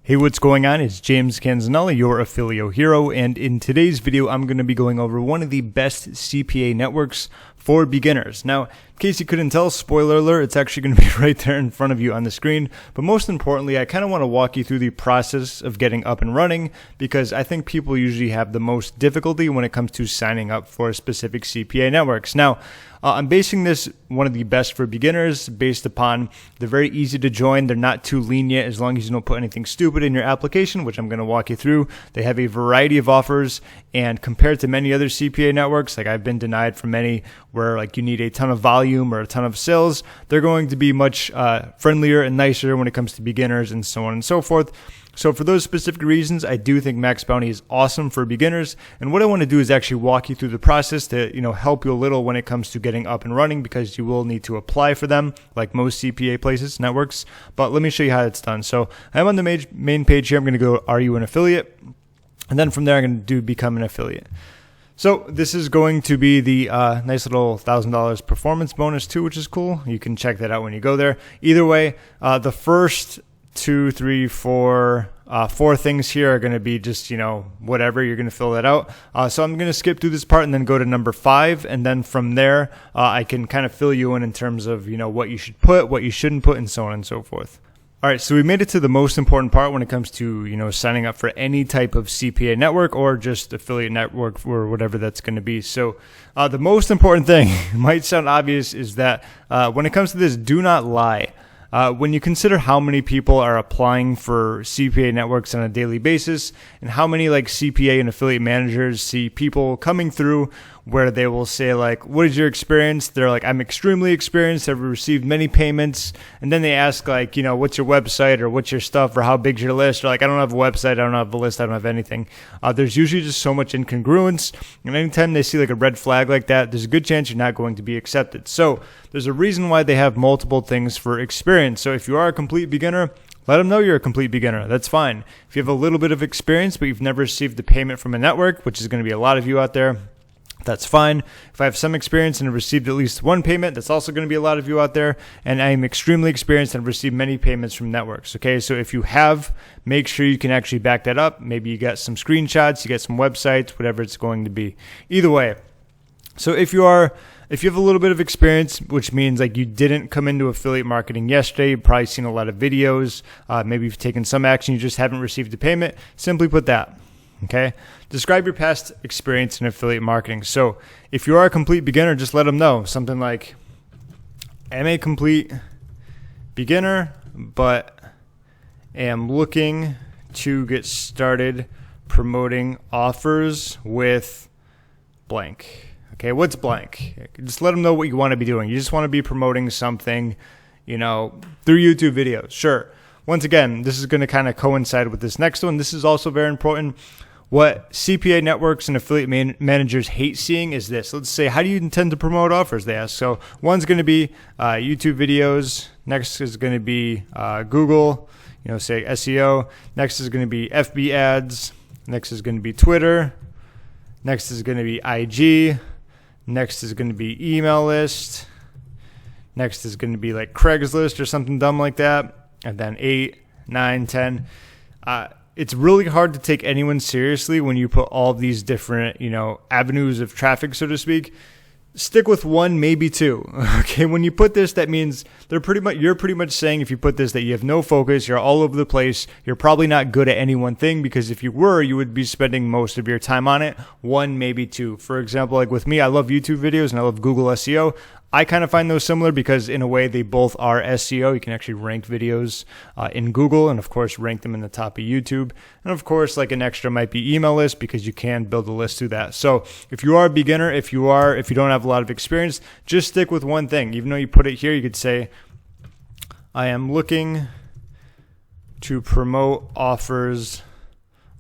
Hey, what's going on? It's James Canzanelli, your Affilio hero, and in today's video, I'm going to be going over one of the best CPA networks for beginners. Now, in case you couldn't tell, spoiler alert, it's actually going to be right there in front of you on the screen. But most importantly, I kind of want to walk you through the process of getting up and running because I think people usually have the most difficulty when it comes to signing up for specific CPA networks. Now, I'm basing this one of the best for beginners based upon they're very easy to join. They're not too lenient as long as you don't put anything stupid in your application, which I'm going to walk you through. They have a variety of offers, and compared to many other CPA networks, like I've been denied from many where like you need a ton of volume or a ton of sales, they're going to be much friendlier and nicer when it comes to beginners and so on and so forth. So for those specific reasons, I do think Max Bounty is awesome for beginners. And what I want to do is actually walk you through the process to, help you a little when it comes to getting up and running, because you will need to apply for them like most CPA places, networks. But let me show you how it's done. So I'm on the main page here. I'm going to go, are you an affiliate? And then from there, I'm going to do become an affiliate. So this is going to be the nice little $1,000 performance bonus too, which is cool. You can check that out when you go there. Either way, the first 2, 3, 4 things here are going to be just, whatever. You're going to fill that out. So I'm going to skip through this part and then go to number 5. And then from there, I can kind of fill you in terms of, what you should put, what you shouldn't put, and so on and so forth. All right, so we made it to the most important part when it comes to, signing up for any type of CPA network or just affiliate network or whatever that's going to be. So the most important thing, might sound obvious, is that when it comes to this, do not lie. When you consider how many people are applying for CPA networks on a daily basis and how many like CPA and affiliate managers see people coming through where they will say like, what is your experience? They're like, I'm extremely experienced. I've received many payments. And then they ask like, what's your website or what's your stuff or how big's your list? Or like, I don't have a website. I don't have a list. I don't have anything. There's usually just so much incongruence. And anytime they see like a red flag like that, there's a good chance you're not going to be accepted. So there's a reason why they have multiple things for experience. So if you are a complete beginner, let them know you're a complete beginner. That's fine. If you have a little bit of experience, but you've never received a payment from a network, which is going to be a lot of you out there, that's fine. If I have some experience and have received at least one payment, that's also going to be a lot of you out there. And I am extremely experienced and have received many payments from networks. Okay, so if you have, make sure you can actually back that up. Maybe you got some screenshots, you get some websites, whatever it's going to be. Either way. So if you have a little bit of experience, which means like you didn't come into affiliate marketing yesterday, you've probably seen a lot of videos, maybe you've taken some action, you just haven't received a payment, simply put that. Okay. Describe your past experience in affiliate marketing. So if you are a complete beginner, just let them know something like, I'm a complete beginner, but am looking to get started promoting offers with blank. Okay. What's blank? Just let them know what you want to be doing. You just want to be promoting something, through YouTube videos. Sure. Once again, this is going to kind of coincide with this next one. This is also very important. What CPA networks and affiliate managers hate seeing is this. Let's say, how do you intend to promote offers? They ask. So one's going to be YouTube videos. Next is going to be Google, say SEO. Next is going to be FB ads. Next is going to be Twitter. Next is going to be IG. Next is going to be email list. Next is going to be like Craigslist or something dumb like that. And then 8, 9, 10. It's really hard to take anyone seriously when you put all these different, avenues of traffic, so to speak. Stick with one, maybe two. Okay, when you put this, that means you're pretty much saying if you put this that you have no focus, you're all over the place, you're probably not good at any one thing, because if you were, you would be spending most of your time on it. One, maybe two. For example, like with me, I love YouTube videos and I love Google SEO. I kind of find those similar because in a way they both are SEO. You can actually rank videos in Google and of course rank them in the top of YouTube. And of course like an extra might be email list because you can build a list through that. So if you are a beginner, if you don't have a lot of experience, just stick with one thing. Even though you put it here, you could say, I am looking to promote offers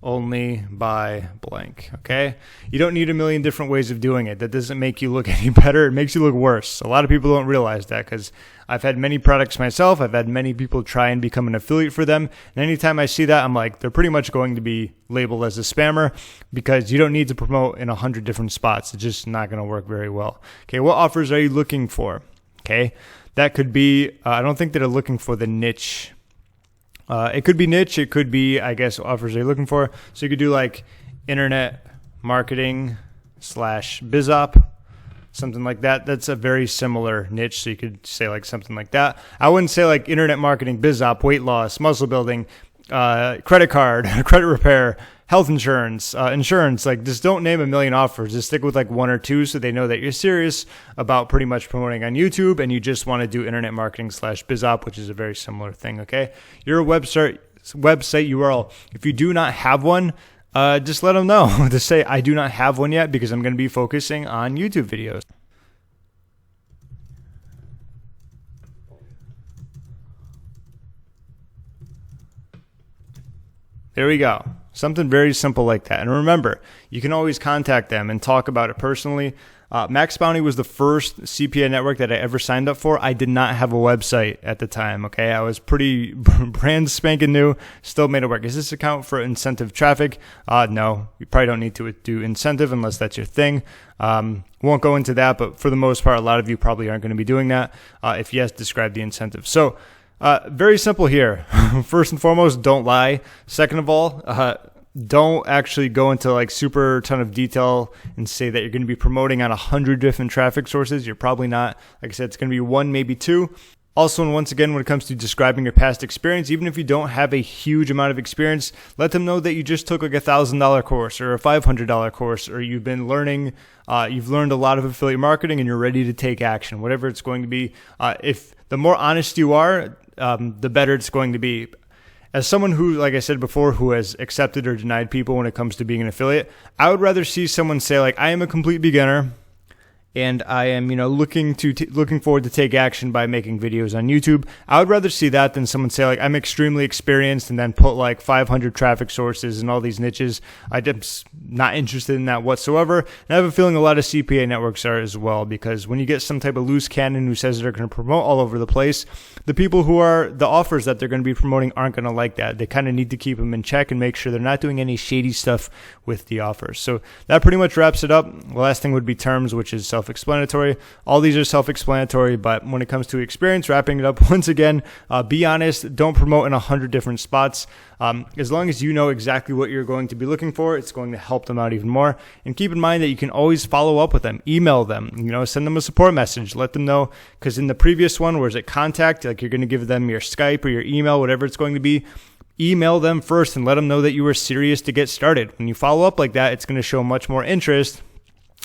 only by blank. Okay. You don't need a million different ways of doing it. That doesn't make you look any better. It makes you look worse. A lot of people don't realize that because I've had many products myself. I've had many people try and become an affiliate for them. And anytime I see that, I'm like, they're pretty much going to be labeled as a spammer because you don't need to promote in 100 different spots. It's just not going to work very well. Okay. What offers are you looking for? Okay. That could be, I don't think that they're looking for the niche It could be niche. It could be, I guess, offers they're looking for. So you could do like internet marketing slash BizOp, something like that. That's a very similar niche. So you could say like something like that. I wouldn't say like internet marketing, BizOp, weight loss, muscle building, credit card, credit repair, health insurance, insurance. Like, just don't name a million offers. Just stick with like one or two so they know that you're serious about pretty much promoting on YouTube and you just want to do internet marketing slash BizOp, which is a very similar thing. Okay. Your website URL. If you do not have one, just let them know. Just say, I do not have one yet because I'm going to be focusing on YouTube videos. There we go. Something very simple like that. And remember, you can always contact them and talk about it personally. Max Bounty was the first CPA network that I ever signed up for. I did not have a website at the time, okay? I was pretty brand spanking new, still made it work. Is this account for incentive traffic? No, you probably don't need to do incentive unless that's your thing. Won't go into that, but for the most part, a lot of you probably aren't going to be doing that. If yes, describe the incentive. So, very simple here. First and foremost, don't lie. Second of all, don't actually go into like super ton of detail and say that you're going to be promoting on 100 different traffic sources. You're probably not. Like I said, it's going to be one, maybe two. Also, and once again, when it comes to describing your past experience, even if you don't have a huge amount of experience, let them know that you just took like $1,000 course or a $500 course, or you've been learning, you've learned a lot of affiliate marketing and you're ready to take action, whatever it's going to be. If the more honest you are, the better it's going to be. As someone who, like I said before, who has accepted or denied people when it comes to being an affiliate, I would rather see someone say like, I am a complete beginner and I am, looking forward to take action by making videos on YouTube. I would rather see that than someone say like, I'm extremely experienced and then put like 500 traffic sources and all these niches. I'm just not interested in that whatsoever. And I have a feeling a lot of CPA networks are as well, because when you get some type of loose cannon who says they're going to promote all over the place, the people who are the offers that they're going to be promoting aren't going to like that. They kind of need to keep them in check and make sure they're not doing any shady stuff with the offers. So that pretty much wraps it up. The last thing would be terms, which is self-explanatory. All these are self-explanatory, but when it comes to experience, wrapping it up once again, be honest. Don't promote in 100 different spots. As long as you know exactly what you're going to be looking for, it's going to help them out even more. And keep in mind that you can always follow up with them, email them, send them a support message, let them know, because in the previous one, where is it contact, like you're going to give them your Skype or your email, whatever it's going to be, email them first and let them know that you were serious to get started. When you follow up like that, it's going to show much more interest.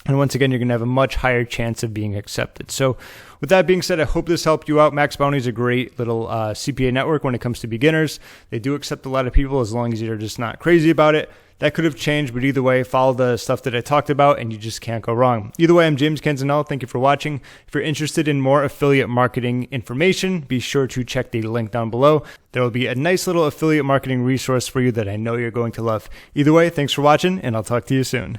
And once again, you're going to have a much higher chance of being accepted. So with that being said, I hope this helped you out. Max Bounty is a great little CPA network when it comes to beginners. They do accept a lot of people as long as you're just not crazy about it. That could have changed, but either way, follow the stuff that I talked about and you just can't go wrong. Either way, I'm James Kenzanel. Thank you for watching. If you're interested in more affiliate marketing information, be sure to check the link down below. There will be a nice little affiliate marketing resource for you that I know you're going to love. Either way, thanks for watching, and I'll talk to you soon.